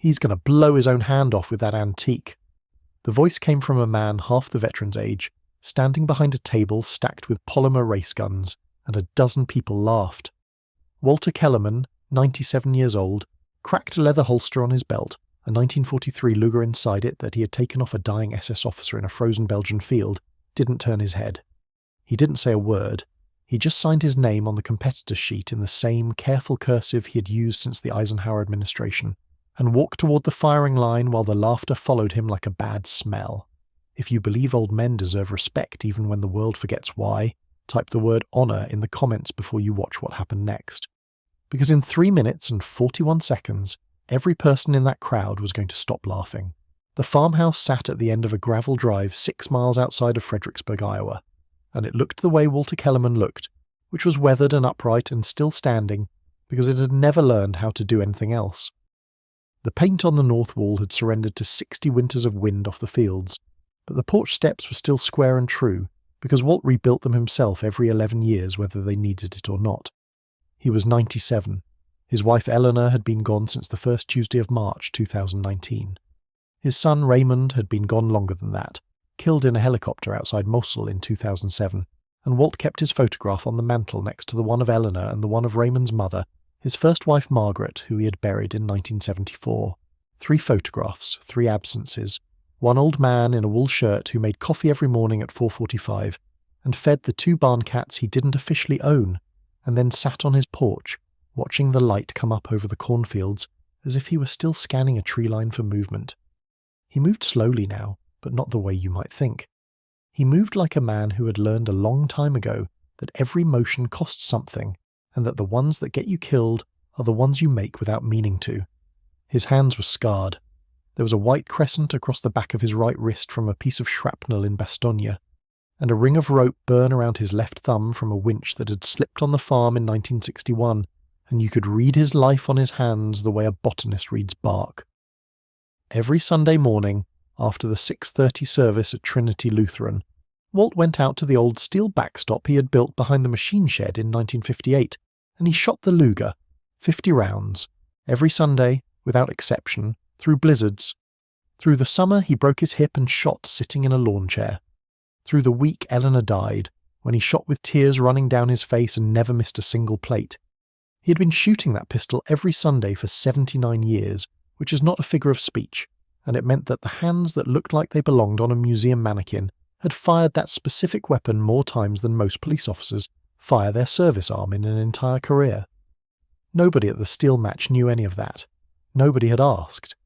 He's going to blow his own hand off with that antique. The voice came from a man half the veteran's age, standing behind a table stacked with polymer race guns, and a dozen people laughed. Walter Kellerman, 97 years old, cracked a leather holster on his belt, a 1943 Luger inside it that he had taken off a dying SS officer in a frozen Belgian field, didn't turn his head. He didn't say a word. He just signed his name on the competitor's sheet in the same careful cursive he had used since the Eisenhower administration, and walked toward the firing line while the laughter followed him like a bad smell. If you believe old men deserve respect even when the world forgets why, type the word honour in the comments before you watch what happened next. Because in 3 minutes and 41 seconds, every person in that crowd was going to stop laughing. The farmhouse sat at the end of a gravel drive 6 miles outside of Fredericksburg, Iowa, and it looked the way Walter Kellerman looked, which was weathered and upright and still standing because it had never learned how to do anything else. The paint on the north wall had surrendered to 60 winters of wind off the fields, but the porch steps were still square and true because Walt rebuilt them himself every 11 years whether they needed it or not. He was 97. His wife Eleanor had been gone since the first Tuesday of March 2019. His son Raymond had been gone longer than that, killed in a helicopter outside Mosul in 2007, and Walt kept his photograph on the mantel next to the one of Eleanor and the one of Raymond's mother, his first wife Margaret, who he had buried in 1974. 3 photographs, 3 absences. One old man in a wool shirt who made coffee every morning at 4:45 and fed the 2 barn cats he didn't officially own, and then sat on his porch, watching the light come up over the cornfields as if he were still scanning a tree line for movement. He moved slowly now, but not the way you might think. He moved like a man who had learned a long time ago that every motion costs something, and that the ones that get you killed are the ones you make without meaning to. His hands were scarred. There was a white crescent across the back of his right wrist from a piece of shrapnel in Bastogne, and a ring of rope burned around his left thumb from a winch that had slipped on the farm in 1961, and you could read his life on his hands the way a botanist reads bark. Every Sunday morning, after the 6:30 service at Trinity Lutheran, Walt went out to the old steel backstop he had built behind the machine shed in 1958, and he shot the Luger, 50 rounds, every Sunday, without exception, through blizzards. Through the summer he broke his hip and shot sitting in a lawn chair. Through the week Eleanor died, when he shot with tears running down his face and never missed a single plate. He had been shooting that pistol every Sunday for 79 years, which is not a figure of speech, and it meant that the hands that looked like they belonged on a museum mannequin had fired that specific weapon more times than most police officers fire their service arm in an entire career. Nobody at the steel match knew any of that. Nobody had asked.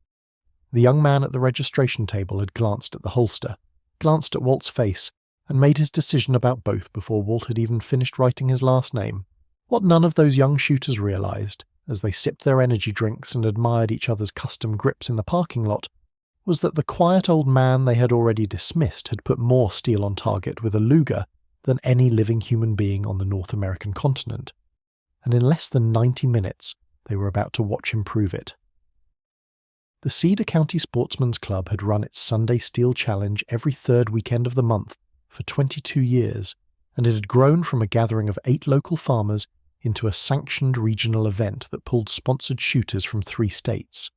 The young man at the registration table had glanced at the holster, glanced at Walt's face, and made his decision about both before Walt had even finished writing his last name. What none of those young shooters realized, as they sipped their energy drinks and admired each other's custom grips in the parking lot, was that the quiet old man they had already dismissed had put more steel on target with a Luger than any living human being on the North American continent. And in less than 90 minutes, they were about to watch him prove it. The Cedar County Sportsman's Club had run its Sunday Steel Challenge every 3rd weekend of the month for 22 years, and it had grown from a gathering of 8 local farmers into a sanctioned regional event that pulled sponsored shooters from 3 states.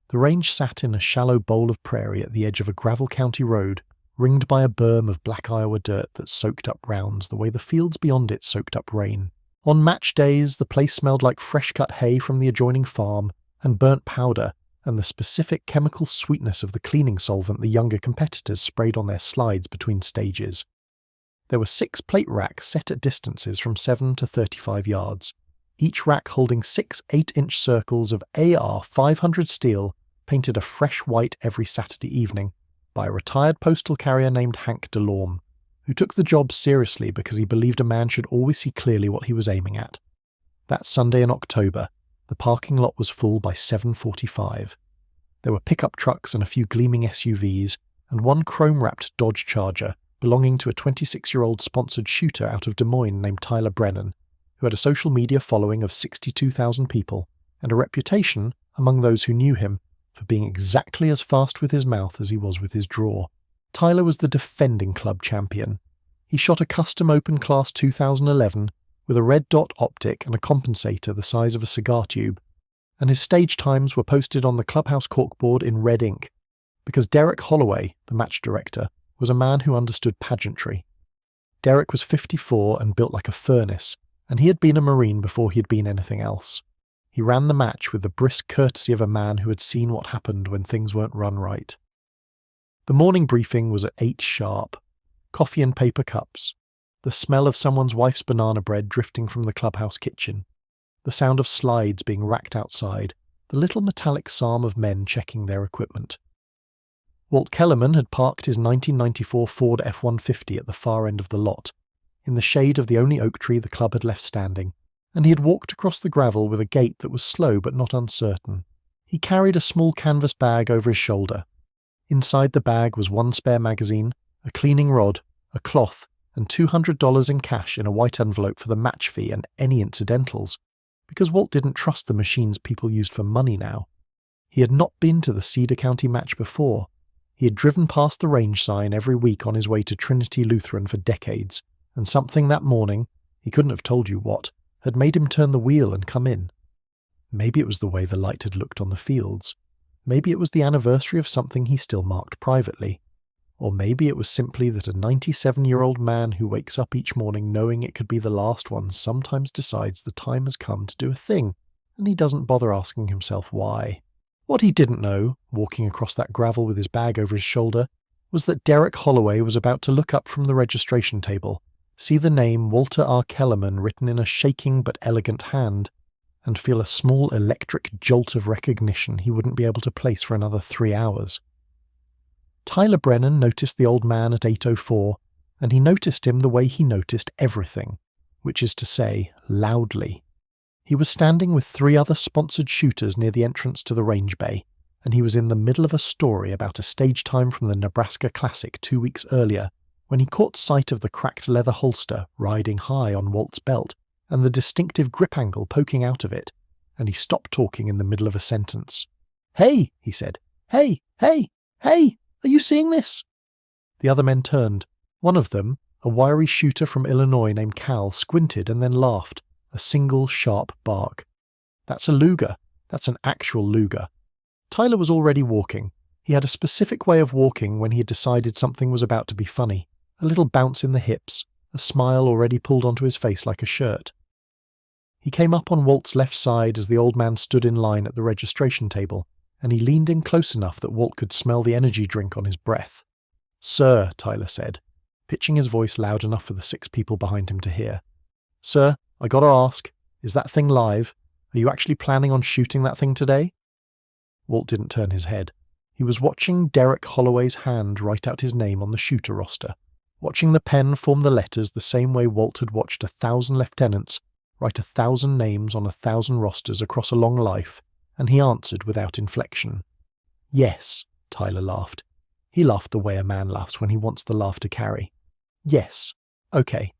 The range sat in a shallow bowl of prairie at the edge of a gravel county road, ringed by a berm of black Iowa dirt that soaked up rounds the way the fields beyond it soaked up rain. On match days, the place smelled like fresh-cut hay from the adjoining farm, and burnt powder, and the specific chemical sweetness of the cleaning solvent the younger competitors sprayed on their slides between stages. There were 6 plate racks set at distances from 7 to 35 yards, each rack holding 6 8-inch circles of AR 500 steel painted a fresh white every Saturday evening by a retired postal carrier named Hank DeLorme, who took the job seriously because he believed a man should always see clearly what he was aiming at. That Sunday in October, the parking lot was full by 7:45. There were pickup trucks and a few gleaming SUVs, and one chrome-wrapped Dodge Charger belonging to a 26-year-old sponsored shooter out of Des Moines named Tyler Brennan, who had a social media following of 62,000 people, and a reputation, among those who knew him, for being exactly as fast with his mouth as he was with his draw. Tyler was the defending club champion. He shot a custom Open Class 2011 with a red dot optic and a compensator the size of a cigar tube, and his stage times were posted on the clubhouse corkboard in red ink, because Derek Holloway, the match director, was a man who understood pageantry. Derek was 54 and built like a furnace, and he had been a Marine before he had been anything else. He ran the match with the brisk courtesy of a man who had seen what happened when things weren't run right. The morning briefing was at 8 sharp. Coffee in paper cups. The smell of someone's wife's banana bread drifting from the clubhouse kitchen. The sound of slides being racked outside. The little metallic psalm of men checking their equipment. Walt Kellerman had parked his 1994 Ford F-150 at the far end of the lot, in the shade of the only oak tree the club had left standing, and he had walked across the gravel with a gait that was slow but not uncertain. He carried a small canvas bag over his shoulder. Inside the bag was one spare magazine, a cleaning rod, a cloth, and $200 in cash in a white envelope for the match fee and any incidentals, because Walt didn't trust the machines people used for money now. He had not been to the Cedar County match before. He had driven past the range sign every week on his way to Trinity Lutheran for decades, and something that morning, he couldn't have told you what, had made him turn the wheel and come in. Maybe it was the way the light had looked on the fields. Maybe it was the anniversary of something he still marked privately. Or maybe it was simply that a 97-year-old man who wakes up each morning knowing it could be the last one sometimes decides the time has come to do a thing, and he doesn't bother asking himself why. What he didn't know, walking across that gravel with his bag over his shoulder, was that Derek Holloway was about to look up from the registration table, see the name Walter R. Kellerman written in a shaking but elegant hand, and feel a small electric jolt of recognition he wouldn't be able to place for another 3 hours. Tyler Brennan noticed the old man at 8:04, and he noticed him the way he noticed everything, which is to say, loudly. He was standing with 3 other sponsored shooters near the entrance to the range bay, and he was in the middle of a story about a stage time from the Nebraska Classic 2 weeks earlier, when he caught sight of the cracked leather holster riding high on Walt's belt and the distinctive grip angle poking out of it, and he stopped talking in the middle of a sentence. "Hey," he said. "Hey, hey, hey, are you seeing this?" The other men turned. One of them, a wiry shooter from Illinois named Cal, squinted and then laughed. A single sharp bark. "That's a Luger. That's an actual Luger." Tyler was already walking. He had a specific way of walking when he had decided something was about to be funny. A little bounce in the hips, a smile already pulled onto his face like a shirt. He came up on Walt's left side as the old man stood in line at the registration table, and he leaned in close enough that Walt could smell the energy drink on his breath. "Sir," Tyler said, pitching his voice loud enough for the 6 people behind him to hear. "Sir, I gotta ask, is that thing live? Are you actually planning on shooting that thing today?" Walt didn't turn his head. He was watching Derek Holloway's hand write out his name on the shooter roster, watching the pen form the letters the same way Walt had watched 1,000 lieutenants write 1,000 names on 1,000 rosters across a long life, and he answered without inflection. "Yes," Tyler laughed. He laughed the way a man laughs when he wants the laugh to carry. "Yes. Okay.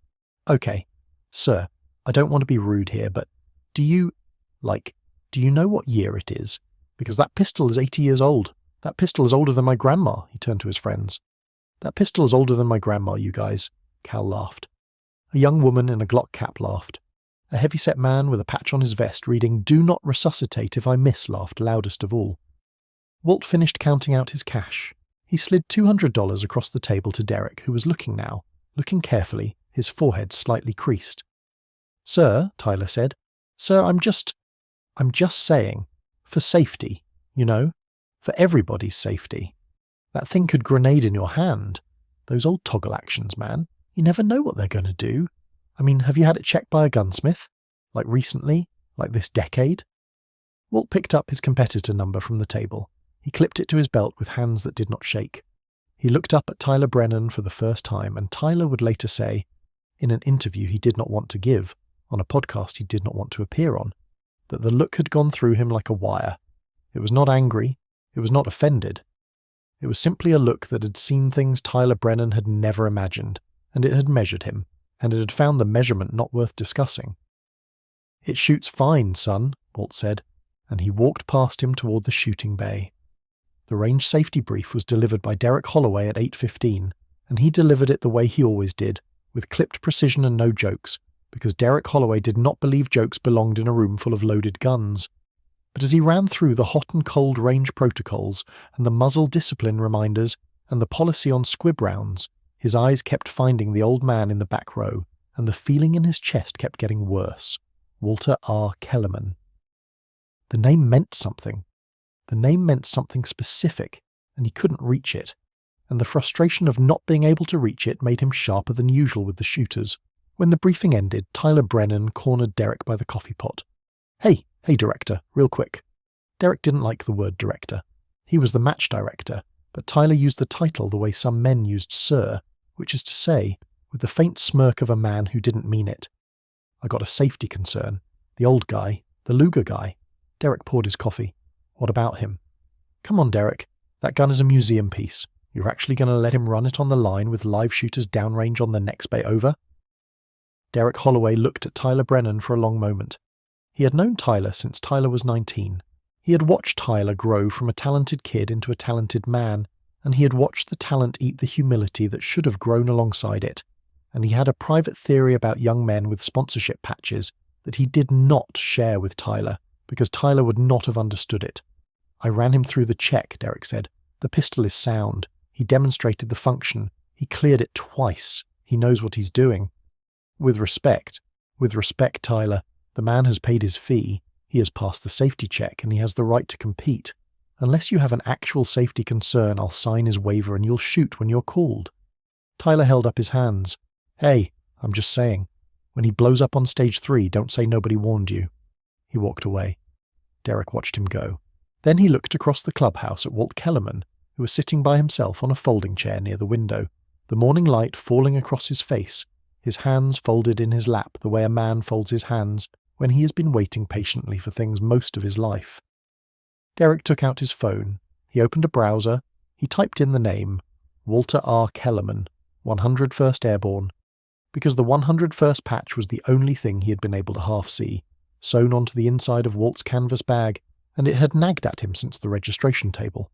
Sir, I don't want to be rude here, but do you know what year it is? Because that pistol is 80 years old. That pistol is older than my grandma," he turned to his friends. "That pistol is older than my grandma, you guys," Cal laughed. A young woman in a Glock cap laughed. A heavy-set man with a patch on his vest reading "Do not resuscitate if I miss" laughed loudest of all. Walt finished counting out his cash. He slid $200 across the table to Derek, who was looking carefully, his forehead slightly creased. "Sir," Tyler said. "Sir, I'm just saying, for safety, for everybody's safety. That thing could grenade in your hand. Those old toggle actions, man. You never know what they're going to do. I mean, have you had it checked by a gunsmith? Like recently? Like this decade?" Walt picked up his competitor number from the table. He clipped it to his belt with hands that did not shake. He looked up at Tyler Brennan for the first time, and Tyler would later say, in an interview he did not want to give, on a podcast he did not want to appear on, that the look had gone through him like a wire. It was not angry. It was not offended. It was simply a look that had seen things Tyler Brennan had never imagined, and it had measured him, and it had found the measurement not worth discussing. "It shoots fine, son," Walt said, and he walked past him toward the shooting bay. The range safety brief was delivered by Derek Holloway at 8:15, and he delivered it the way he always did, with clipped precision and no jokes, because Derek Holloway did not believe jokes belonged in a room full of loaded guns. But as he ran through the hot and cold range protocols and the muzzle discipline reminders and the policy on squib rounds, his eyes kept finding the old man in the back row, and the feeling in his chest kept getting worse. Walter R. Kellerman. The name meant something. The name meant something specific, and he couldn't reach it. And the frustration of not being able to reach it made him sharper than usual with the shooters. When the briefing ended, Tyler Brennan cornered Derek by the coffee pot. Hey, director, real quick. Derek didn't like the word director. He was the match director, but Tyler used the title the way some men used sir, which is to say, with the faint smirk of a man who didn't mean it. I got a safety concern. The old guy, the Luger guy. Derek poured his coffee. What about him? Come on, Derek. That gun is a museum piece. You're actually going to let him run it on the line with live shooters downrange on the next bay over? Derek Holloway looked at Tyler Brennan for a long moment. He had known Tyler since Tyler was 19. He had watched Tyler grow from a talented kid into a talented man, and he had watched the talent eat the humility that should have grown alongside it. And he had a private theory about young men with sponsorship patches that he did not share with Tyler, because Tyler would not have understood it. I ran him through the check, Derek said. The pistol is sound. He demonstrated the function. He cleared it twice. He knows what he's doing. With respect, Tyler, the man has paid his fee. He has passed the safety check and he has the right to compete. Unless you have an actual safety concern, I'll sign his waiver and you'll shoot when you're called. Tyler held up his hands. Hey, I'm just saying. When he blows up on stage 3, don't say nobody warned you. He walked away. Derek watched him go. Then he looked across the clubhouse at Walt Kellerman, who was sitting by himself on a folding chair near the window, the morning light falling across his face, his hands folded in his lap the way a man folds his hands when he has been waiting patiently for things most of his life. Derek took out his phone. He opened a browser. He typed in the name, Walter R. Kellerman, 101st Airborne, because the 101st patch was the only thing he had been able to half-see, sewn onto the inside of Walt's canvas bag, and it had nagged at him since the registration table.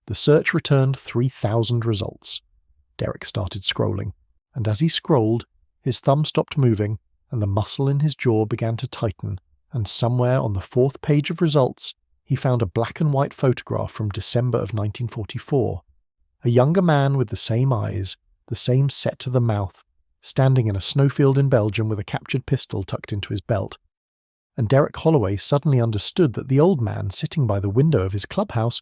The search returned 3,000 results. Derek started scrolling, and as he scrolled, his thumb stopped moving, and the muscle in his jaw began to tighten, and somewhere on the 4th page of results, he found a black and white photograph from December of 1944. A younger man with the same eyes, the same set to the mouth, standing in a snowfield in Belgium with a captured pistol tucked into his belt. And Derek Holloway suddenly understood that the old man sitting by the window of his clubhouse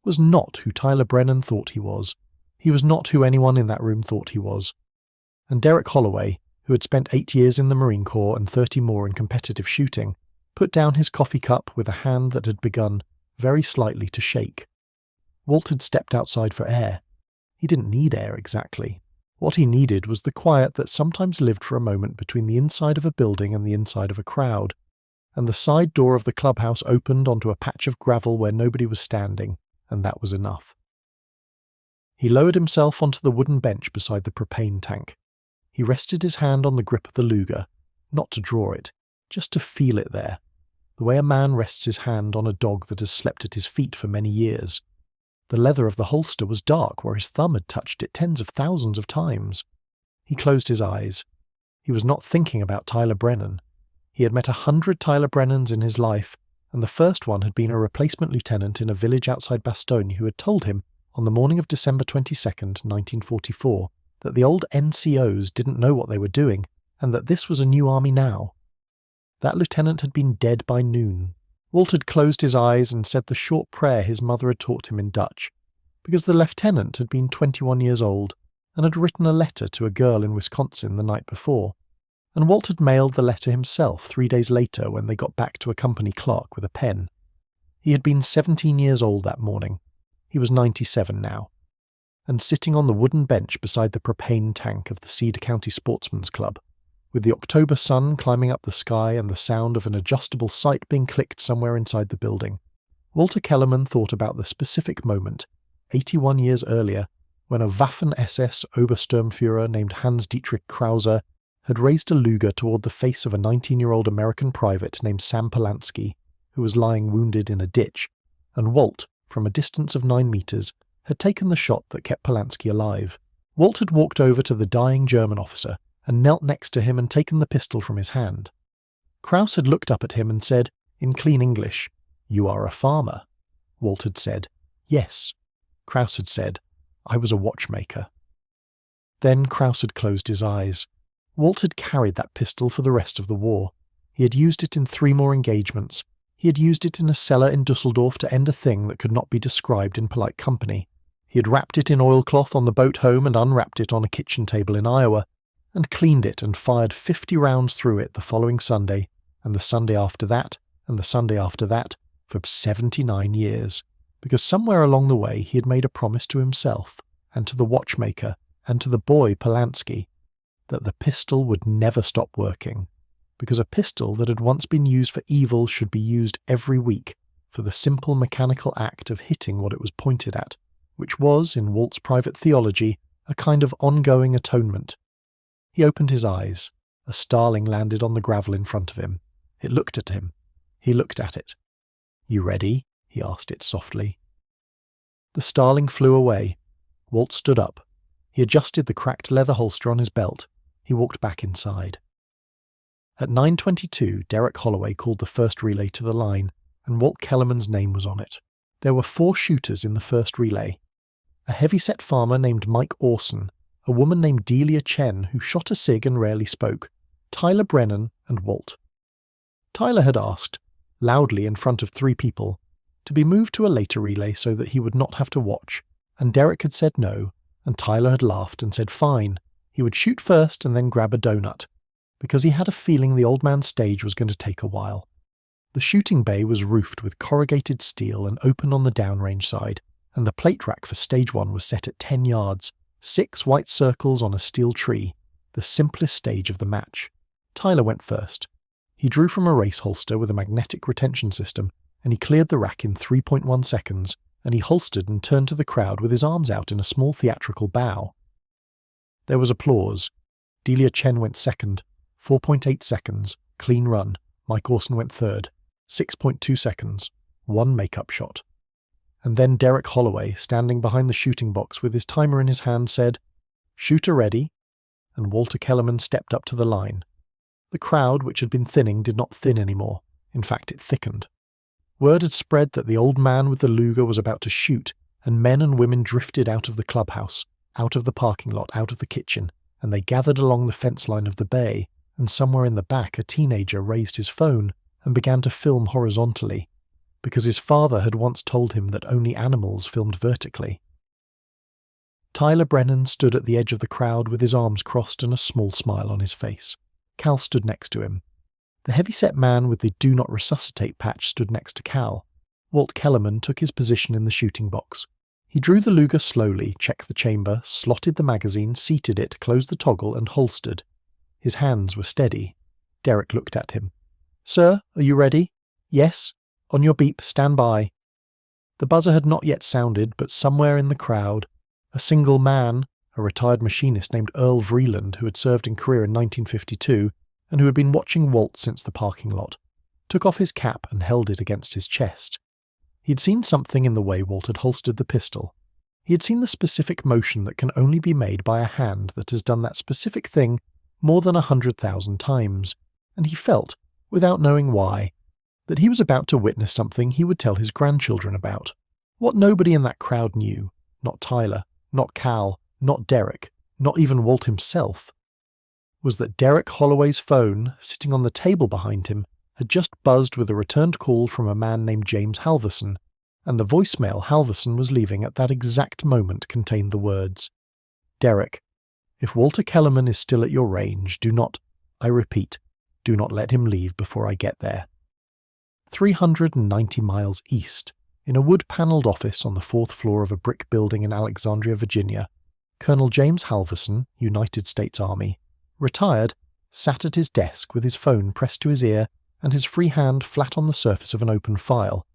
was not who Tyler Brennan thought he was. He was not who anyone in that room thought he was. And Derek Holloway, who had spent 8 years in the Marine Corps and 30 more in competitive shooting, put down his coffee cup with a hand that had begun, very slightly, to shake. Walt had stepped outside for air. He didn't need air exactly. What he needed was the quiet that sometimes lived for a moment between the inside of a building and the inside of a crowd. And the side door of the clubhouse opened onto a patch of gravel where nobody was standing, and that was enough. He lowered himself onto the wooden bench beside the propane tank. He rested his hand on the grip of the Luger, not to draw it, just to feel it there, the way a man rests his hand on a dog that has slept at his feet for many years. The leather of the holster was dark where his thumb had touched it tens of thousands of times. He closed his eyes. He was not thinking about Tyler Brennan. He had met 100 Tyler Brennans in his life, and the first one had been a replacement lieutenant in a village outside Bastogne who had told him, on the morning of December 22nd, 1944, that the old NCOs didn't know what they were doing, and that this was a new army now. That lieutenant had been dead by noon. Walt had closed his eyes and said the short prayer his mother had taught him in Dutch, because the lieutenant had been 21 years old and had written a letter to a girl in Wisconsin the night before, and Walt had mailed the letter himself 3 days later when they got back to a company clerk with a pen. He had been 17 years old that morning. He was 97 now. And sitting on the wooden bench beside the propane tank of the Cedar County Sportsman's Club, with the October sun climbing up the sky and the sound of an adjustable sight being clicked somewhere inside the building, Walter Kellerman thought about the specific moment, 81 years earlier, when a Waffen-SS Obersturmführer named Hans-Dietrich Krauser had raised a Luger toward the face of a 19-year-old American private named Sam Polanski, who was lying wounded in a ditch, and Walt, from a distance of 9 meters, had taken the shot that kept Polanski alive. Walt had walked over to the dying German officer and knelt next to him and taken the pistol from his hand. Kraus had looked up at him and said, in clean English, "You are a farmer." Walt had said, "Yes." Kraus had said, "I was a watchmaker." Then Kraus had closed his eyes. Walt had carried that pistol for the rest of the war. He had used it in 3 more engagements. He had used it in a cellar in Dusseldorf to end a thing that could not be described in polite company. He had wrapped it in oilcloth on the boat home and unwrapped it on a kitchen table in Iowa, and cleaned it and fired 50 rounds through it the following Sunday, and the Sunday after that, and the Sunday after that, for 79 years, because somewhere along the way he had made a promise to himself, and to the watchmaker, and to the boy Polanski, that the pistol would never stop working, because a pistol that had once been used for evil should be used every week for the simple mechanical act of hitting what it was pointed at, which was, in Walt's private theology, a kind of ongoing atonement. He opened his eyes. A starling landed on the gravel in front of him. It looked at him. He looked at it. "You ready?" he asked it softly. The starling flew away. Walt stood up. He adjusted the cracked leather holster on his belt. He walked back inside. At 9:22, Derek Holloway called the first relay to the line, and Walt Kellerman's name was on it. There were 4 shooters in the first relay. A heavy-set farmer named Mike Orson, a woman named Delia Chen who shot a cig and rarely spoke, Tyler Brennan, and Walt. Tyler had asked, loudly in front of 3 people, to be moved to a later relay so that he would not have to watch, and Derek had said no, and Tyler had laughed and said fine, he would shoot first and then grab a donut, because he had a feeling the old man's stage was going to take a while. The shooting bay was roofed with corrugated steel and open on the downrange side, and the plate rack for stage 1 was set at 10 yards, 6 white circles on a steel tree, the simplest stage of the match. Tyler went first. He drew from a race holster with a magnetic retention system, and he cleared the rack in 3.1 seconds, and he holstered and turned to the crowd with his arms out in a small theatrical bow. There was applause. Delia Chen went second, 4.8 seconds, clean run. Mike Orson went third, 6.2 seconds, 1 makeup shot. And then Derek Holloway, standing behind the shooting box with his timer in his hand, said, "Shooter ready," and Walter Kellerman stepped up to the line. The crowd, which had been thinning, did not thin anymore. In fact, it thickened. Word had spread that the old man with the Luger was about to shoot, and men and women drifted out of the clubhouse, out of the parking lot, out of the kitchen, and they gathered along the fence line of the bay, and somewhere in the back a teenager raised his phone and began to film horizontally, because his father had once told him that only animals filmed vertically. Tyler Brennan stood at the edge of the crowd with his arms crossed and a small smile on his face. Cal stood next to him. The heavy-set man with the "Do Not Resuscitate" patch stood next to Cal. Walt Kellerman took his position in the shooting box. He drew the Luger slowly, checked the chamber, slotted the magazine, seated it, closed the toggle, and holstered. His hands were steady. Derek looked at him. "Sir, are you ready?" "Yes." "On your beep, stand by." The buzzer had not yet sounded, but somewhere in the crowd, a single man, a retired machinist named Earl Vreeland, who had served in Korea in 1952, and who had been watching Walt since the parking lot, took off his cap and held it against his chest. He had seen something in the way Walt had holstered the pistol. He had seen the specific motion that can only be made by a hand that has done that specific thing more than 100,000 times, and he felt, without knowing why, that he was about to witness something he would tell his grandchildren about. What nobody in that crowd knew, not Tyler, not Cal, not Derek, not even Walt himself, was that Derek Holloway's phone, sitting on the table behind him, had just buzzed with a returned call from a man named James Halverson, and the voicemail Halverson was leaving at that exact moment contained the words, "Derek, if Walter Kellerman is still at your range, do not, I repeat, do not let him leave before I get there." 390 miles east, in a wood-panelled office on the 4th floor of a brick building in Alexandria, Virginia, Colonel James Halverson, United States Army, retired, sat at his desk with his phone pressed to his ear and his free hand flat on the surface of an open file,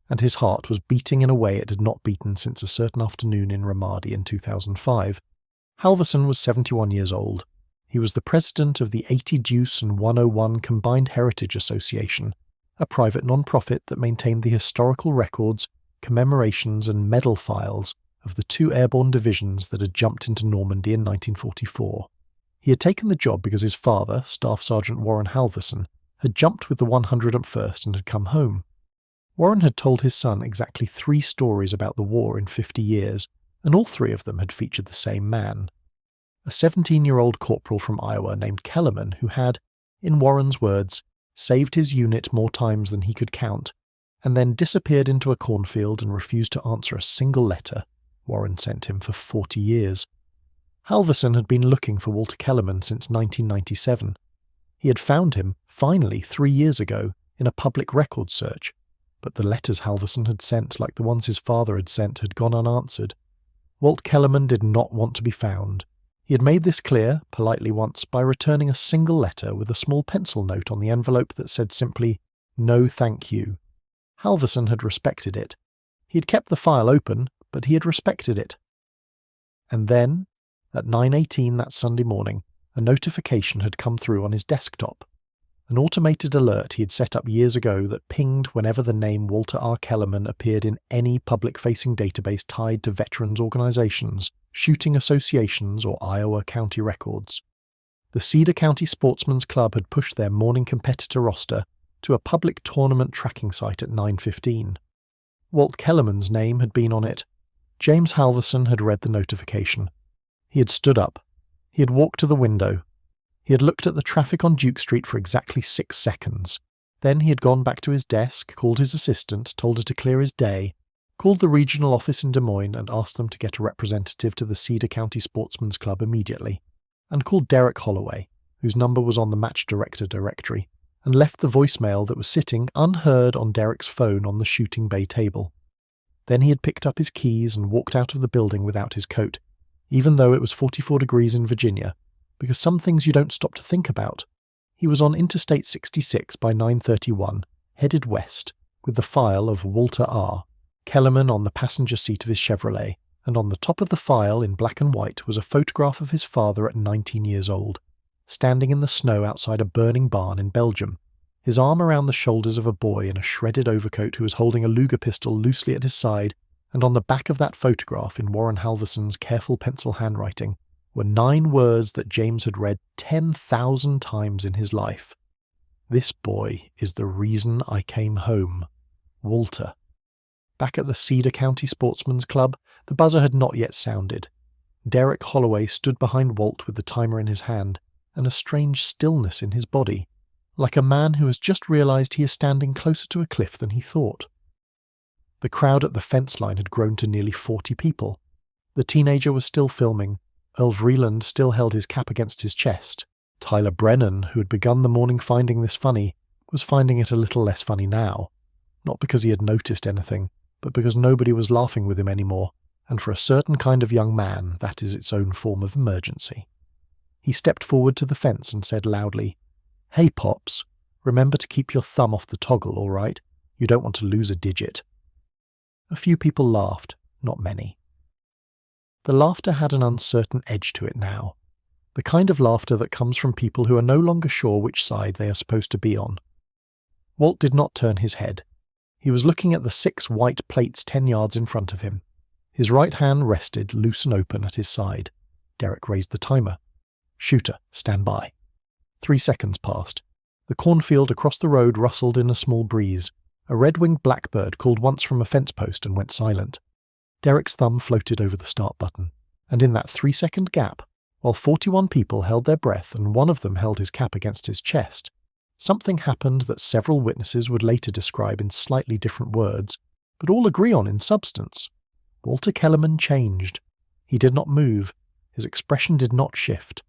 and his heart was beating in a way it had not beaten since a certain afternoon in Ramadi in 2005. Halverson was 71 years old. He was the president of the 80 Deuce and 101 Combined Heritage Association, a private non-profit that maintained the historical records, commemorations and medal files of the 2 airborne divisions that had jumped into Normandy in 1944. He had taken the job because his father, Staff Sergeant Warren Halverson, had jumped with the 101st and had come home. Warren had told his son exactly 3 stories about the war in 50 years, and all 3 of them had featured the same man. A 17-year-old corporal from Iowa named Kellerman who had, in Warren's words, saved his unit more times than he could count, and then disappeared into a cornfield and refused to answer a single letter Warren sent him for 40 years. Halverson had been looking for Walter Kellerman since 1997. He had found him, finally, 3 years ago, in a public record search, but the letters Halverson had sent, like the ones his father had sent, had gone unanswered. Walt Kellerman did not want to be found. He had made this clear, politely once, by returning a single letter with a small pencil note on the envelope that said simply, "No thank you." Halverson had respected it. He had kept the file open, but he had respected it. And then, at 9:18 that Sunday morning, a notification had come through on his desktop. An automated alert he had set up years ago that pinged whenever the name Walter R. Kellerman appeared in any public-facing database tied to veterans organizations, shooting associations, or Iowa county records. The Cedar County Sportsman's Club had pushed their morning competitor roster to a public tournament tracking site at 9:15. Walt Kellerman's name had been on it. James Halverson had read the notification. He had stood up. He had walked to the window. He had looked at the traffic on Duke Street for exactly 6 seconds. Then he had gone back to his desk, called his assistant, told her to clear his day, called the regional office in Des Moines and asked them to get a representative to the Cedar County Sportsman's Club immediately, and called Derek Holloway, whose number was on the match director directory, and left the voicemail that was sitting unheard on Derek's phone on the shooting bay table. Then he had picked up his keys and walked out of the building without his coat, even though it was 44 degrees in Virginia, because some things you don't stop to think about. He was on Interstate 66 by 9:31, headed west, with the file of Walter R. Kellerman on the passenger seat of his Chevrolet, and on the top of the file in black and white was a photograph of his father at 19 years old, standing in the snow outside a burning barn in Belgium, his arm around the shoulders of a boy in a shredded overcoat who was holding a Luger pistol loosely at his side, and on the back of that photograph in Warren Halverson's careful pencil handwriting were 9 words that James had read 10,000 times in his life. "This boy is the reason I came home. Walter." Back at the Cedar County Sportsman's Club, the buzzer had not yet sounded. Derek Holloway stood behind Walt with the timer in his hand, and a strange stillness in his body, like a man who has just realized he is standing closer to a cliff than he thought. The crowd at the fence line had grown to nearly 40 people. The teenager was still filming. Earl Vreeland still held his cap against his chest. Tyler Brennan, who had begun the morning finding this funny, was finding it a little less funny now. Not because he had noticed anything, but because nobody was laughing with him anymore, and for a certain kind of young man, that is its own form of emergency. He stepped forward to the fence and said loudly, "Hey, Pops, remember to keep your thumb off the toggle, all right? You don't want to lose a digit." A few people laughed, not many. The laughter had an uncertain edge to it now, the kind of laughter that comes from people who are no longer sure which side they are supposed to be on. Walt did not turn his head. He was looking at the 6 white plates 10 yards in front of him. His right hand rested, loose and open, at his side. Derek raised the timer. "Shooter, stand by." 3 seconds passed. The cornfield across the road rustled in a small breeze. A red-winged blackbird called once from a fence post and went silent. Derek's thumb floated over the start button, and in that 3-second gap, while 41 people held their breath and one of them held his cap against his chest, something happened that several witnesses would later describe in slightly different words, but all agree on in substance. Walter Kellerman changed. He did not move. His expression did not shift.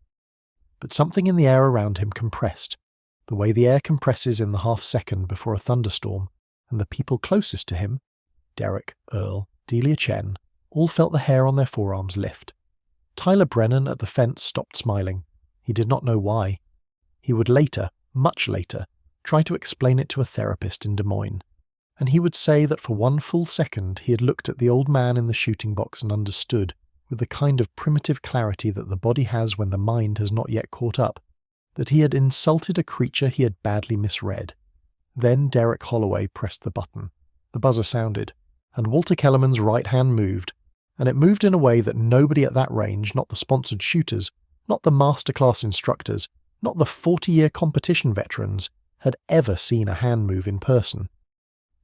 But something in the air around him compressed, the way the air compresses in the half-second before a thunderstorm, and the people closest to him, Derek, Earl, Delia Chen, all felt the hair on their forearms lift. Tyler Brennan at the fence stopped smiling. He did not know why. He would later, much later, try to explain it to a therapist in Des Moines, and he would say that for 1 full second he had looked at the old man in the shooting box and understood, with the kind of primitive clarity that the body has when the mind has not yet caught up, that he had insulted a creature he had badly misread. Then Derek Holloway pressed the button. The buzzer sounded, and Walter Kellerman's right hand moved, and it moved in a way that nobody at that range, not the sponsored shooters, not the masterclass instructors, not the 40-year competition veterans, had ever seen a hand move in person.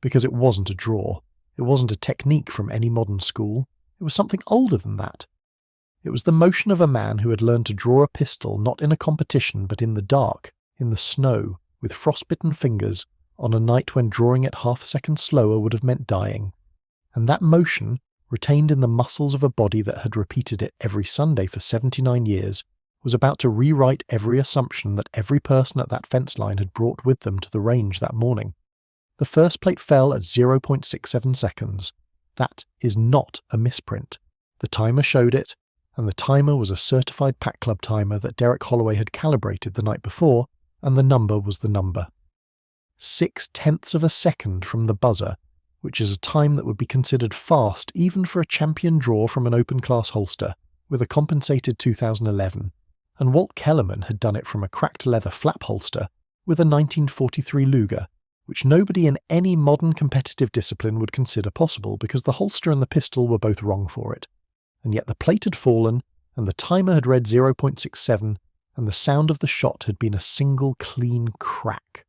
Because it wasn't a draw. It wasn't a technique from any modern school. It was something older than that. It was the motion of a man who had learned to draw a pistol not in a competition but in the dark, in the snow, with frostbitten fingers, on a night when drawing it half a second slower would have meant dying. And that motion, retained in the muscles of a body that had repeated it every Sunday for 79 years, was about to rewrite every assumption that every person at that fence line had brought with them to the range that morning. The first plate fell at 0.67 seconds. That is not a misprint. The timer showed it, and the timer was a certified Pack Club timer that Derek Holloway had calibrated the night before, and the number was the number. 0.6 of a second from the buzzer, which is a time that would be considered fast even for a champion draw from an open-class holster, with a compensated 2011, and Walt Kellerman had done it from a cracked leather flap holster with a 1943 Luger, which nobody in any modern competitive discipline would consider possible because the holster and the pistol were both wrong for it. And yet the plate had fallen, and the timer had read 0.67, and the sound of the shot had been a single clean crack.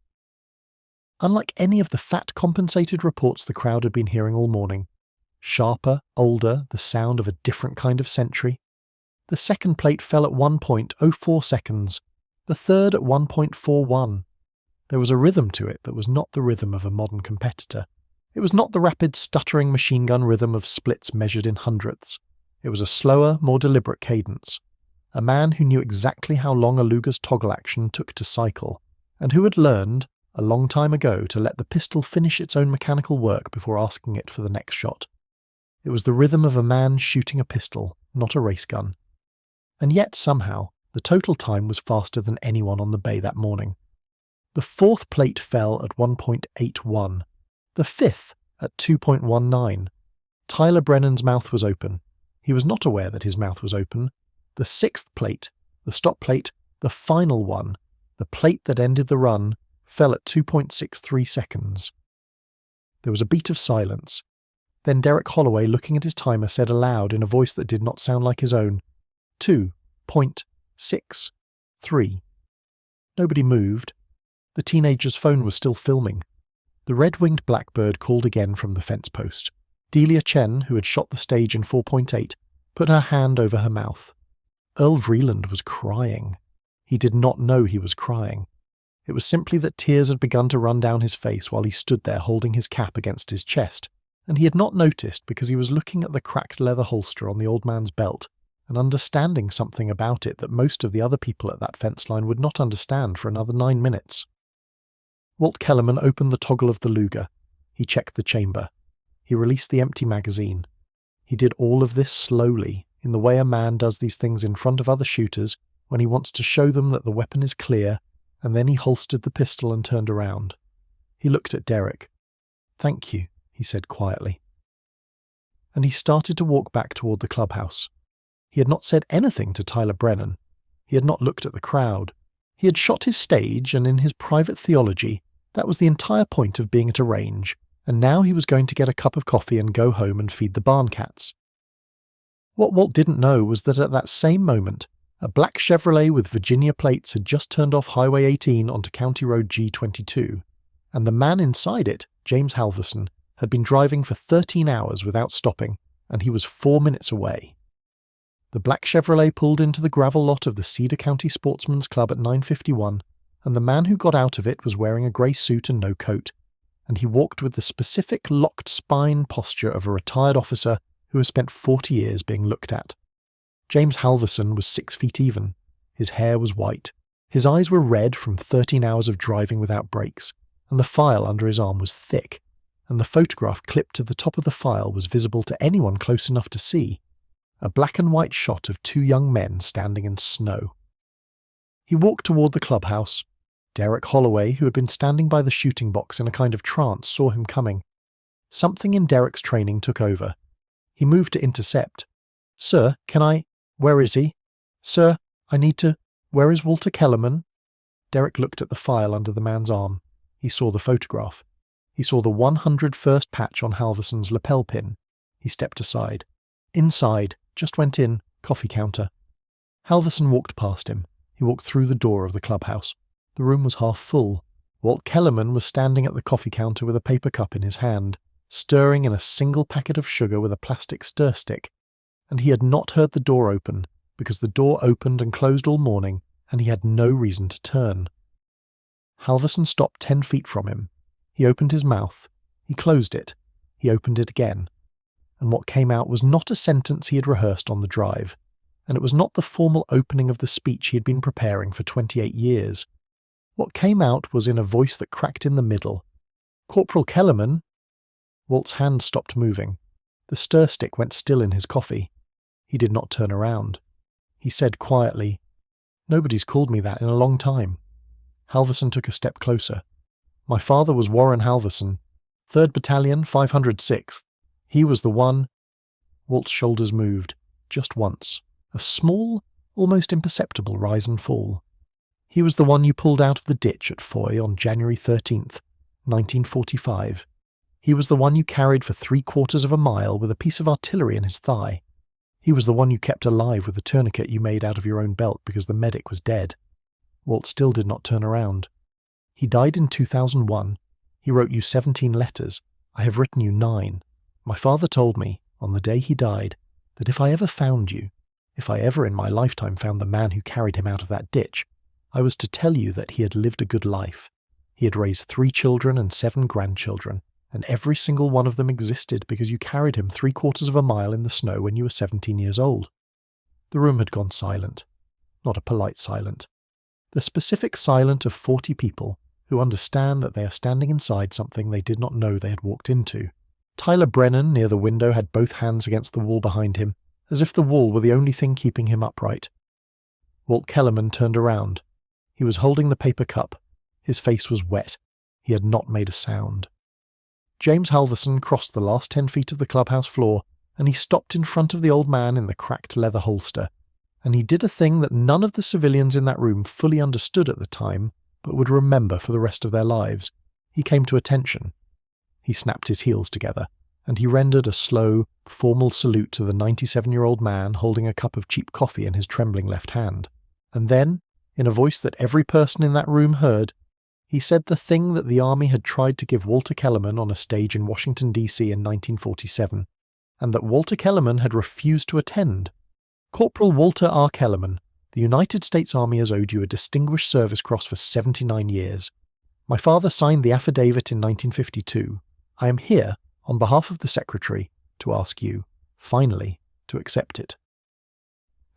Unlike any of the fat-compensated reports the crowd had been hearing all morning, sharper, older, the sound of a different kind of sentry, the second plate fell at 1.04 seconds, the third at 1.41. There was a rhythm to it that was not the rhythm of a modern competitor. It was not the rapid, stuttering machine gun rhythm of splits measured in hundredths. It was a slower, more deliberate cadence. A man who knew exactly how long a Luger's toggle action took to cycle, and who had learned, a long time ago, to let the pistol finish its own mechanical work before asking it for the next shot. It was the rhythm of a man shooting a pistol, not a race gun. And yet, somehow, the total time was faster than anyone on the bay that morning. The fourth plate fell at 1.81. The fifth at 2.19. Tyler Brennan's mouth was open. He was not aware that his mouth was open. The sixth plate, the stop plate, the final one, the plate that ended the run, fell at 2.63 seconds. There was a beat of silence. Then Derek Holloway, looking at his timer, said aloud in a voice that did not sound like his own, 2.63. Nobody moved. The teenager's phone was still filming. The red-winged blackbird called again from the fence post. Delia Chen, who had shot the stage in 4.8, put her hand over her mouth. Earl Vreeland was crying. He did not know he was crying. It was simply that tears had begun to run down his face while he stood there holding his cap against his chest, and he had not noticed because he was looking at the cracked leather holster on the old man's belt and understanding something about it that most of the other people at that fence line would not understand for another 9 minutes. Walt Kellerman opened the toggle of the Luger. He checked the chamber. He released the empty magazine. He did all of this slowly, in the way a man does these things in front of other shooters when he wants to show them that the weapon is clear, and then he holstered the pistol and turned around. He looked at Derek. "Thank you," he said quietly. And he started to walk back toward the clubhouse. He had not said anything to Tyler Brennan. He had not looked at the crowd. He had shot his stage, and in his private theology, that was the entire point of being at a range, and now he was going to get a cup of coffee and go home and feed the barn cats. What Walt didn't know was that at that same moment, a black Chevrolet with Virginia plates had just turned off Highway 18 onto County Road G22, and the man inside it, James Halverson, had been driving for 13 hours without stopping, and he was 4 minutes away. The black Chevrolet pulled into the gravel lot of the Cedar County Sportsman's Club at 9:51, and the man who got out of it was wearing a grey suit and no coat, and he walked with the specific locked spine posture of a retired officer who has spent 40 years being looked at. James Halverson was 6 feet even. His hair was white. His eyes were red from 13 hours of driving without brakes, and the file under his arm was thick, and the photograph clipped to the top of the file was visible to anyone close enough to see. A black and white shot of 2 young men standing in snow. He walked toward the clubhouse. Derek Holloway, who had been standing by the shooting box in a kind of trance, saw him coming. Something in Derek's training took over. He moved to intercept. "Sir, can I— Where is he? Sir, I need to— Where is Walter Kellerman?" Derek looked at the file under the man's arm. He saw the photograph. He saw the 101st patch on Halverson's lapel pin. He stepped aside. Inside, just went in, coffee counter. Halverson walked past him. He walked through the door of the clubhouse. The room was half full. Walt Kellerman was standing at the coffee counter with a paper cup in his hand, stirring in a single packet of sugar with a plastic stir stick, and he had not heard the door open, because the door opened and closed all morning, and he had no reason to turn. Halverson stopped 10 feet from him. He opened his mouth. He closed it. He opened it again. And what came out was not a sentence he had rehearsed on the drive, and it was not the formal opening of the speech he had been preparing for 28 years. What came out was in a voice that cracked in the middle. "Corporal Kellerman!" Walt's hand stopped moving. The stir stick went still in his coffee. He did not turn around. He said quietly, "Nobody's called me that in a long time." Halverson took a step closer. "My father was Warren Halverson, 3rd Battalion, 506th. He was the one—" Walt's shoulders moved, just once. A small, almost imperceptible rise and fall. "He was the one you pulled out of the ditch at Foy on January 13th, 1945. He was the one you carried for 3/4 of a mile with a piece of artillery in his thigh. He was the one you kept alive with a tourniquet you made out of your own belt because the medic was dead." Walt still did not turn around. "He died in 2001. He wrote you 17 letters. I have written you 9. My father told me, on the day he died, that if I ever found you, if I ever in my lifetime found the man who carried him out of that ditch, I was to tell you that he had lived a good life. He had raised 3 children and 7 grandchildren, and every single one of them existed because you carried him 3/4 of a mile in the snow when you were 17 years old." The room had gone silent. Not a polite silent. The specific silent of 40 people who understand that they are standing inside something they did not know they had walked into. Tyler Brennan near the window had both hands against the wall behind him, as if the wall were the only thing keeping him upright. Walt Kellerman turned around. He was holding the paper cup. His face was wet. He had not made a sound. James Halverson crossed the last 10 feet of the clubhouse floor, and he stopped in front of the old man in the cracked leather holster. And he did a thing that none of the civilians in that room fully understood at the time, but would remember for the rest of their lives. He came to attention. He snapped his heels together, and he rendered a slow, formal salute to the 97-year-old man holding a cup of cheap coffee in his trembling left hand. And then, in a voice that every person in that room heard, he said the thing that the army had tried to give Walter Kellerman on a stage in Washington, D.C. in 1947, and that Walter Kellerman had refused to attend. "Corporal Walter R. Kellerman, the United States Army has owed you a Distinguished Service Cross for 79 years. My father signed the affidavit in 1952. I am here, on behalf of the Secretary, to ask you, finally, to accept it."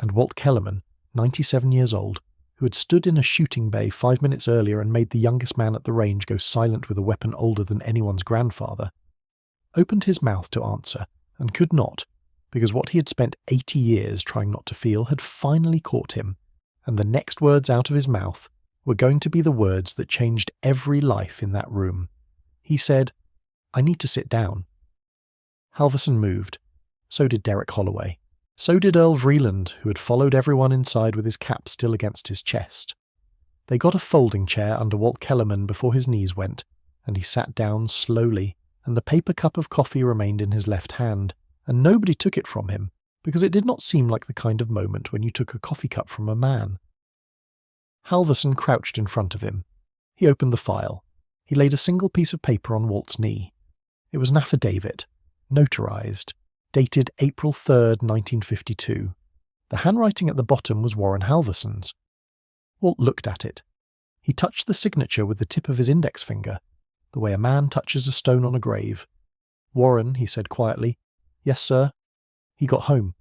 And Walt Kellerman, 97 years old, who had stood in a shooting bay 5 minutes earlier and made the youngest man at the range go silent with a weapon older than anyone's grandfather, opened his mouth to answer, and could not, because what he had spent 80 years trying not to feel had finally caught him, and the next words out of his mouth were going to be the words that changed every life in that room. He said, "I need to sit down." Halverson moved. So did Derek Holloway. So did Earl Vreeland, who had followed everyone inside with his cap still against his chest. They got a folding chair under Walt Kellerman before his knees went, and he sat down slowly, and the paper cup of coffee remained in his left hand, and nobody took it from him, because it did not seem like the kind of moment when you took a coffee cup from a man. Halverson crouched in front of him. He opened the file. He laid a single piece of paper on Walt's knee. It was an affidavit, notarized, dated April 3rd, 1952. The handwriting at the bottom was Warren Halverson's. Walt looked at it. He touched the signature with the tip of his index finger, the way a man touches a stone on a grave. "Warren," he said quietly. "Yes, sir." "He got home.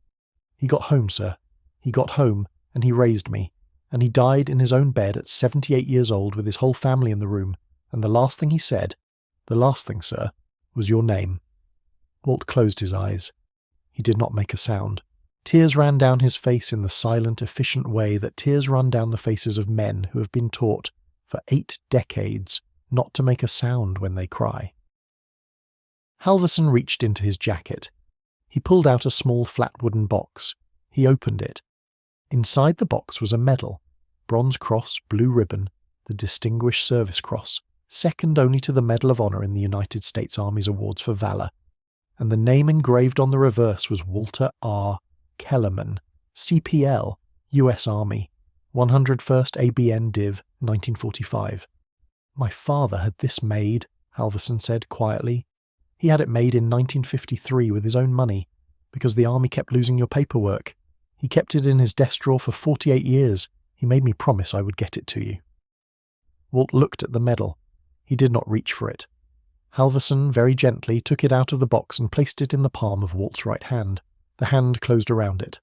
He got home, sir. He got home, and he raised me, and he died in his own bed at 78 years old with his whole family in the room, and the last thing he said, the last thing, sir, was your name." Walt closed his eyes. He did not make a sound. Tears ran down his face in the silent, efficient way that tears run down the faces of men who have been taught, for 8 decades, not to make a sound when they cry. Halverson reached into his jacket. He pulled out a small flat wooden box. He opened it. Inside the box was a medal, bronze cross, blue ribbon, the Distinguished Service Cross, second only to the Medal of Honor in the United States Army's Awards for Valor, and the name engraved on the reverse was Walter R. Kellerman, CPL, U.S. Army, 101st ABN Div, 1945. My father had this made, Halverson said quietly. He had it made in 1953 with his own money, because the army kept losing your paperwork. He kept it in his desk drawer for 48 years. He made me promise I would get it to you. Walt looked at the medal. He did not reach for it. Halverson very gently took it out of the box and placed it in the palm of Walt's right hand. The hand closed around it.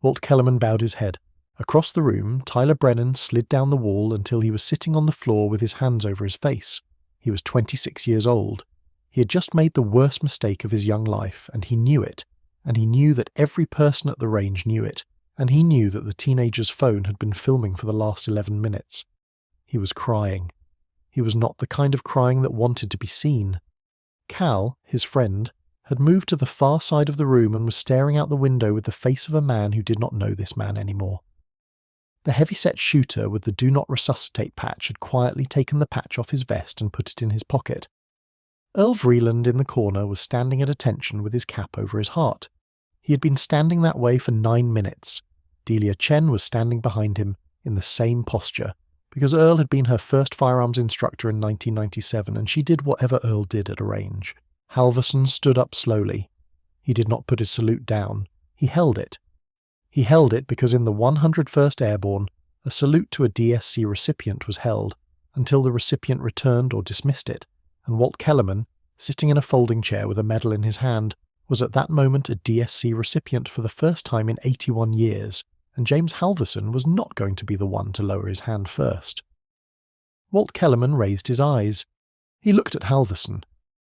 Walt Kellerman bowed his head. Across the room, Tyler Brennan slid down the wall until he was sitting on the floor with his hands over his face. He was 26 years old. He had just made the worst mistake of his young life, and he knew it. And he knew that every person at the range knew it. And he knew that the teenager's phone had been filming for the last 11 minutes. He was crying. He was not the kind of crying that wanted to be seen. Cal, his friend, had moved to the far side of the room and was staring out the window with the face of a man who did not know this man anymore. The heavy-set shooter with the "Do Not Resuscitate" patch had quietly taken the patch off his vest and put it in his pocket. Earl Vreeland in the corner was standing at attention with his cap over his heart. He had been standing that way for 9 minutes. Delia Chen was standing behind him in the same posture, because Earl had been her first firearms instructor in 1997 and she did whatever Earl did at a range. Halverson stood up slowly. He did not put his salute down. He held it. He held it because in the 101st Airborne, a salute to a DSC recipient was held until the recipient returned or dismissed it, and Walt Kellerman, sitting in a folding chair with a medal in his hand, was at that moment a DSC recipient for the first time in 81 years, and James Halverson was not going to be the one to lower his hand first. Walt Kellerman raised his eyes. He looked at Halverson.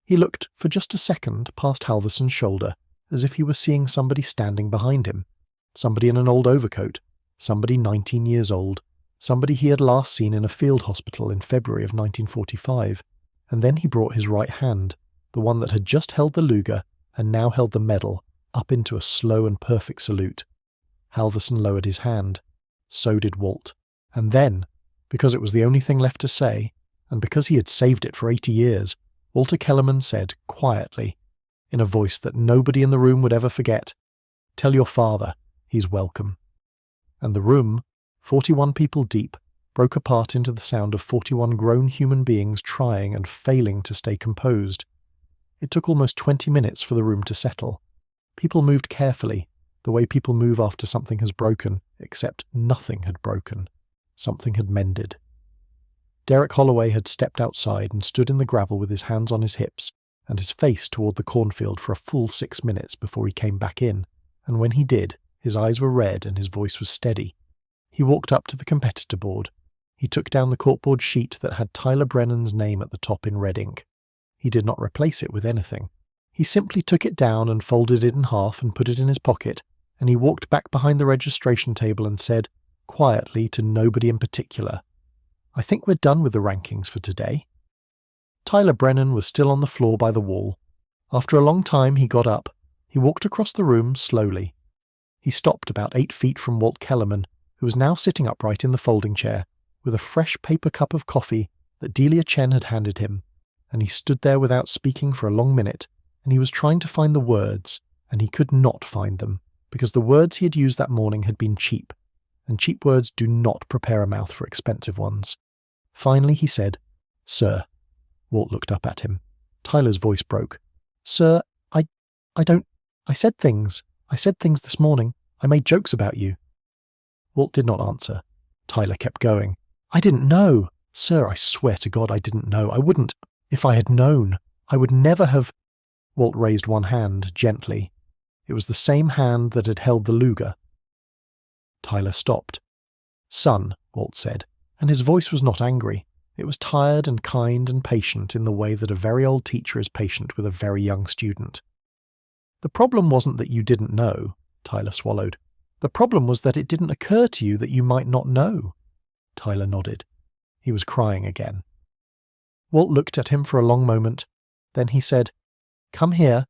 He looked for just a second past Halverson's shoulder, as if he were seeing somebody standing behind him. Somebody in an old overcoat, somebody 19 years old, somebody he had last seen in a field hospital in February of 1945, and then he brought his right hand, the one that had just held the Luger and now held the medal, up into a slow and perfect salute. Halverson lowered his hand. So did Walt. And then, because it was the only thing left to say, and because he had saved it for 80 years, Walter Kellerman said, quietly, in a voice that nobody in the room would ever forget, "Tell your father he's welcome." And the room, 41 people deep, broke apart into the sound of 41 grown human beings trying and failing to stay composed. It took almost 20 minutes for the room to settle. People moved carefully, the way people move after something has broken, except nothing had broken. Something had mended. Derek Holloway had stepped outside and stood in the gravel with his hands on his hips and his face toward the cornfield for a full 6 minutes before he came back in, and when he did, his eyes were red and his voice was steady. He walked up to the competitor board. He took down the corkboard sheet that had Tyler Brennan's name at the top in red ink. He did not replace it with anything. He simply took it down and folded it in half and put it in his pocket, and he walked back behind the registration table and said, quietly to nobody in particular, "I think we're done with the rankings for today." Tyler Brennan was still on the floor by the wall. After a long time he got up. He walked across the room slowly. He stopped about 8 feet from Walt Kellerman, who was now sitting upright in the folding chair, with a fresh paper cup of coffee that Delia Chen had handed him, and he stood there without speaking for a long minute, and he was trying to find the words, and he could not find them, because the words he had used that morning had been cheap, and cheap words do not prepare a mouth for expensive ones. Finally he said, "Sir." Walt looked up at him. Tyler's voice broke. "Sir, I said things. I said things this morning. I made jokes about you." Walt did not answer. Tyler kept going. "I didn't know. Sir, I swear to God I didn't know. I wouldn't. If I had known, I would never have—" Walt raised one hand, gently. It was the same hand that had held the Luger. Tyler stopped. "Son," Walt said, and his voice was not angry. It was tired and kind and patient in the way that a very old teacher is patient with a very young student. "The problem wasn't that you didn't know," Tyler swallowed. "The problem was that it didn't occur to you that you might not know." Tyler nodded. He was crying again. Walt looked at him for a long moment. Then he said, "Come here."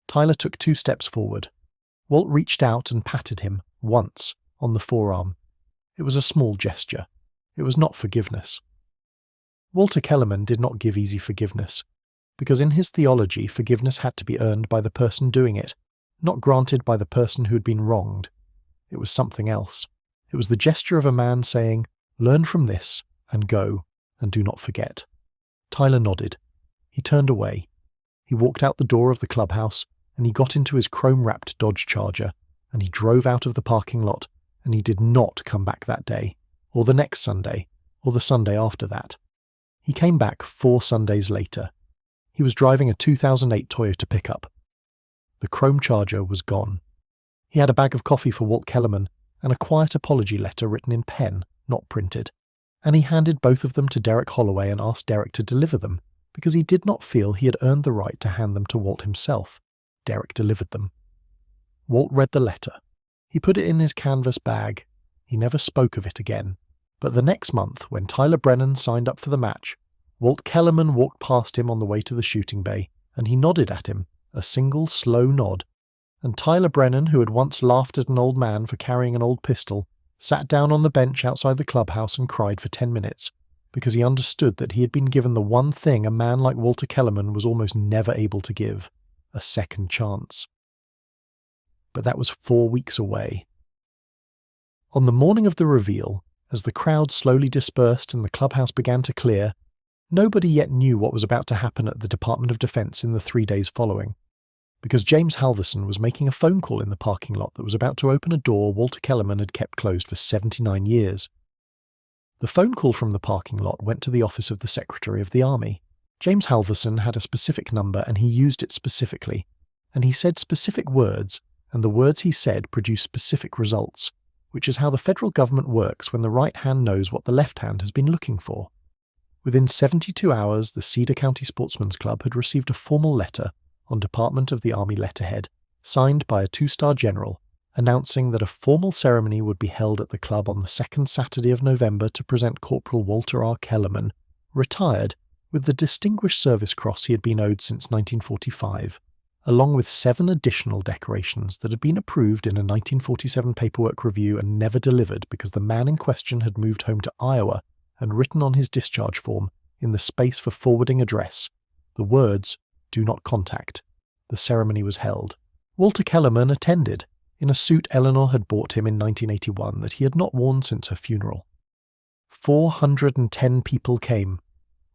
Tyler took 2 steps forward. Walt reached out and patted him, once, on the forearm. It was a small gesture. It was not forgiveness. Walter Kellerman did not give easy forgiveness, because in his theology forgiveness had to be earned by the person doing it, not granted by the person who had been wronged. It was something else. It was the gesture of a man saying, "Learn from this, and go, and do not forget. Tyler nodded. He turned away. He walked out the door of the clubhouse, and he got into his chrome-wrapped Dodge Charger, and he drove out of the parking lot, and he did not come back that day, or the next Sunday, or the Sunday after that. He came back 4 Sundays later. He was driving a 2008 Toyota pickup. The chrome Charger was gone. He had a bag of coffee for Walt Kellerman and a quiet apology letter written in pen, not printed, and he handed both of them to Derek Holloway and asked Derek to deliver them, because he did not feel he had earned the right to hand them to Walt himself. Derek delivered them. Walt read the letter. He put it in his canvas bag. He never spoke of it again. But the next month, when Tyler Brennan signed up for the match, Walt Kellerman walked past him on the way to the shooting bay, and he nodded at him, a single slow nod. And Tyler Brennan, who had once laughed at an old man for carrying an old pistol, sat down on the bench outside the clubhouse and cried for 10 minutes, because he understood that he had been given the one thing a man like Walter Kellerman was almost never able to give, a second chance. But that was 4 weeks away. On the morning of the reveal, as the crowd slowly dispersed and the clubhouse began to clear, nobody yet knew what was about to happen at the Department of Defense in the 3 days following, because James Halverson was making a phone call in the parking lot that was about to open a door Walter Kellerman had kept closed for 79 years. The phone call from the parking lot went to the office of the Secretary of the Army. James Halverson had a specific number and he used it specifically, and he said specific words, and the words he said produced specific results, which is how the federal government works when the right hand knows what the left hand has been looking for. Within 72 hours, the Cedar County Sportsman's Club had received a formal letter on Department of the Army letterhead, signed by a 2-star general, announcing that a formal ceremony would be held at the club on the 2nd Saturday of November to present Corporal Walter R. Kellerman, retired, with the Distinguished Service Cross he had been owed since 1945, along with 7 additional decorations that had been approved in a 1947 paperwork review and never delivered because the man in question had moved home to Iowa and written on his discharge form, in the space for forwarding address, the words, "Do not contact." The ceremony was held. Walter Kellerman attended, in a suit Eleanor had bought him in 1981 that he had not worn since her funeral. 410 people came.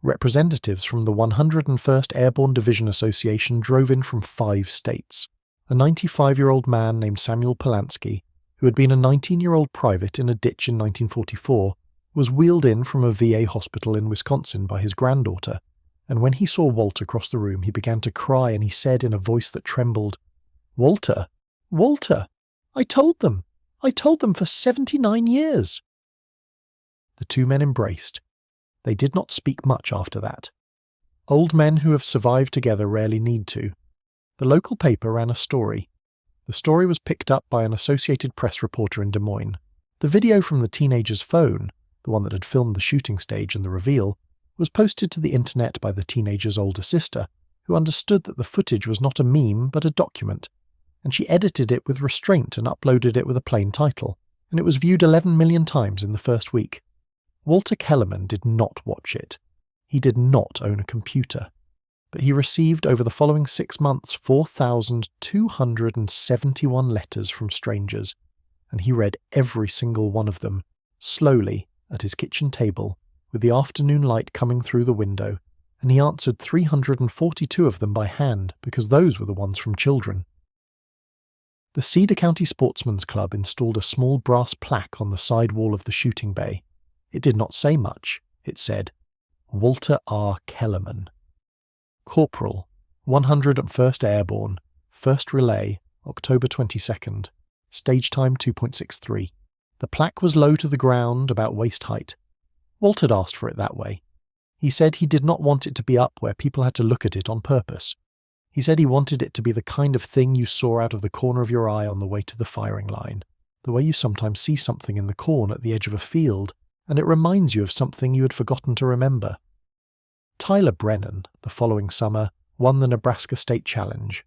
Representatives from the 101st Airborne Division Association drove in from 5 states. A 95-year-old man named Samuel Polanski, who had been a 19-year-old private in a ditch in 1944, was wheeled in from a VA hospital in Wisconsin by his granddaughter, and when he saw Walter cross the room he began to cry and he said in a voice that trembled, "Walter, Walter, I told them for 79 years. The 2 men embraced. They did not speak much after that. Old men who have survived together rarely need to. The local paper ran a story. The story was picked up by an Associated Press reporter in Des Moines. The video from the teenager's phone, the one that had filmed the shooting stage and the reveal, was posted to the internet by the teenager's older sister, who understood that the footage was not a meme but a document, and she edited it with restraint and uploaded it with a plain title, and it was viewed 11 million times in the first week. Walter Kellerman did not watch it. He did not own a computer. But he received over the following 6 months 4,271 letters from strangers, and he read every single one of them, slowly, at his kitchen table, with the afternoon light coming through the window, and he answered 342 of them by hand because those were the ones from children. The Cedar County Sportsman's Club installed a small brass plaque on the side wall of the shooting bay. It did not say much. It said, Walter R. Kellerman. Corporal, 101st Airborne, 1st Relay, October 22nd. Stage time 2.63. The plaque was low to the ground, about waist height. Walt had asked for it that way. He said he did not want it to be up where people had to look at it on purpose. He said he wanted it to be the kind of thing you saw out of the corner of your eye on the way to the firing line, the way you sometimes see something in the corn at the edge of a field, and it reminds you of something you had forgotten to remember. Tyler Brennan, the following summer, won the Nebraska State Challenge.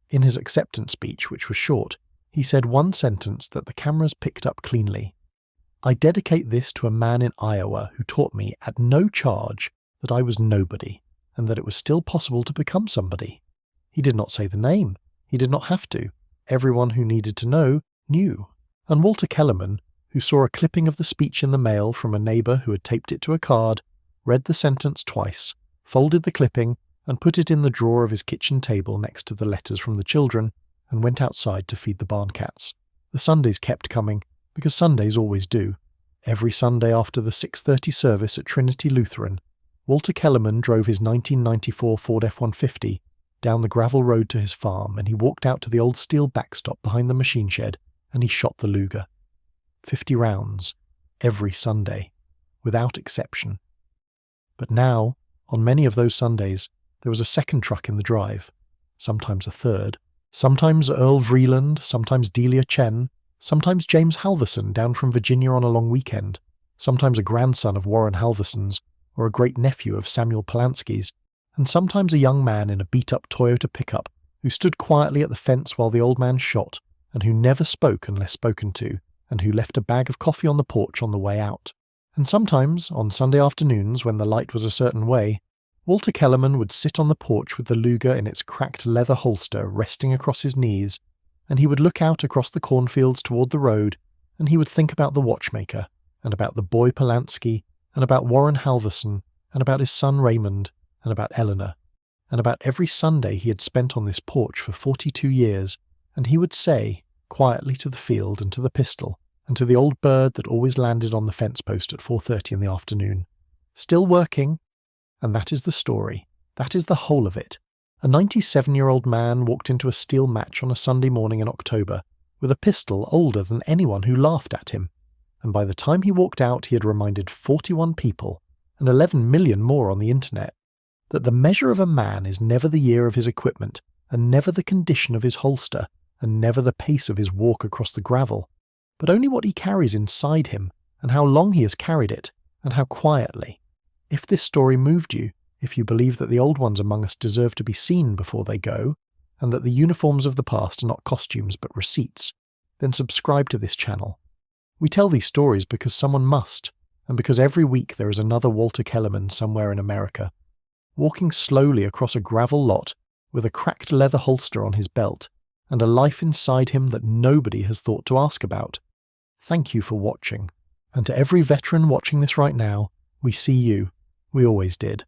In his acceptance speech, which was short, he said one sentence that the cameras picked up cleanly. I dedicate this to a man in Iowa who taught me, at no charge, that I was nobody, and that it was still possible to become somebody. He did not say the name. He did not have to. Everyone who needed to know, knew. And Walter Kellerman, who saw a clipping of the speech in the mail from a neighbour who had taped it to a card, read the sentence twice, folded the clipping, and put it in the drawer of his kitchen table next to the letters from the children, and went outside to feed the barn cats. The Sundays kept coming, because Sundays always do. Every Sunday after the 6:30 service at Trinity Lutheran, Walter Kellerman drove his 1994 Ford F-150 down the gravel road to his farm, and he walked out to the old steel backstop behind the machine shed, and he shot the Luger. 50 rounds, every Sunday, without exception. But now, on many of those Sundays, there was a second truck in the drive, sometimes a third. Sometimes Earl Vreeland, sometimes Delia Chen, sometimes James Halverson down from Virginia on a long weekend, sometimes a grandson of Warren Halverson's or a great-nephew of Samuel Polanski's, and sometimes a young man in a beat-up Toyota pickup who stood quietly at the fence while the old man shot, and who never spoke unless spoken to, and who left a bag of coffee on the porch on the way out. And sometimes, on Sunday afternoons when the light was a certain way, Walter Kellerman would sit on the porch with the Luger in its cracked leather holster resting across his knees, and he would look out across the cornfields toward the road, and he would think about the watchmaker, and about the boy Polanski, and about Warren Halverson, and about his son Raymond, and about Eleanor, and about every Sunday he had spent on this porch for 42 years, and he would say, quietly to the field and to the pistol, and to the old bird that always landed on the fence post at 4:30 in the afternoon, "Still working?" And that is the story. That is the whole of it. A 97-year-old man walked into a steel match on a Sunday morning in October with a pistol older than anyone who laughed at him. And by the time he walked out, he had reminded 41 people, and 11 million more on the internet, that the measure of a man is never the year of his equipment, and never the condition of his holster, and never the pace of his walk across the gravel, but only what he carries inside him, and how long he has carried it, and how quietly. If this story moved you, if you believe that the old ones among us deserve to be seen before they go, and that the uniforms of the past are not costumes but receipts, then subscribe to this channel. We tell these stories because someone must, and because every week there is another Walter Kellerman somewhere in America, walking slowly across a gravel lot with a cracked leather holster on his belt, and a life inside him that nobody has thought to ask about. Thank you for watching. And to every veteran watching this right now, we see you. We always did.